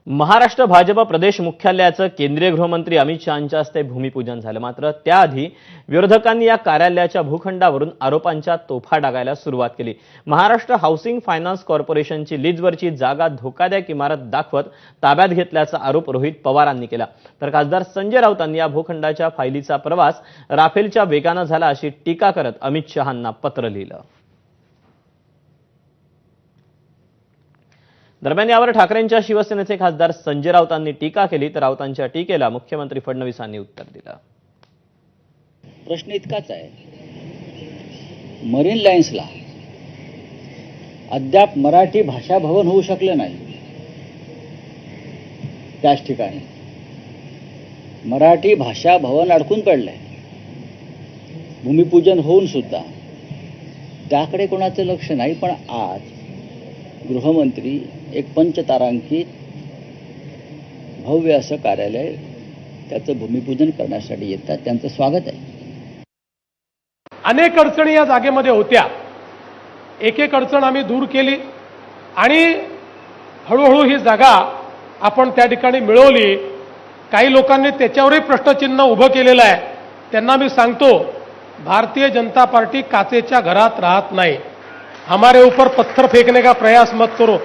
महाराष्ट्र भाजप प्रदेश मुख्यालयाचं केंद्रीय गृहमंत्री अमित शहांच्या हस्ते भूमिपूजन झालं। मात्र त्याआधी विरोधकांनी या कार्यालयाच्या भूखंडावरून आरोपांच्या तोफा डागायला सुरुवात केली। महाराष्ट्र हाऊसिंग फायनान्स कॉर्पोरेशनची लीजवरची जागा धोकादायक इमारत दाखवत ताब्यात घेतल्याचा आरोप रोहित पवारांनी केला। तर खासदार संजय राऊतांनी या भूखंडाच्या फायलीचा प्रवास राफेलच्या वेगाने झाला अशी टीका करत अमित शहांना पत्र लिहिलं। दरम्यान यावर ठाकरेंच्या शिवसेनेचे खासदार संजय राऊतांनी टीका केली, तर राऊतांच्या टीकेला मुख्यमंत्री फडणवीसांनी उत्तर दिलं। प्रश्न इतकाच आहे, मरीन लाईन्सला अद्याप मराठी भाषा भवन होऊ शकले नाही। त्याच ठिकाणी मराठी भाषा भवन अडकून पडलंय। भूमिपूजन होऊन सुद्धा त्याकडे कोणाचं लक्ष नाही। पण आज गृहमंत्री एक पंचतारांकित भव्य असं कार्यालय त्याचं भूमिपूजन करण्यासाठी येतात, त्यांचं स्वागत आहे। अनेक अडचणी या जागेमध्ये होत्या, एक एक अडचण आम्ही दूर केली आणि हळूहळू ही जागा आपण त्या ठिकाणी मिळवली। काही लोकांनी त्याच्यावरही प्रश्नचिन्ह उभं केलेलं आहे। त्यांना मी सांगतो, भारतीय जनता पार्टी काचेच्या घरात राहत नाही। हमारे ऊपर पत्थर फेंकने का प्रयास मत करो।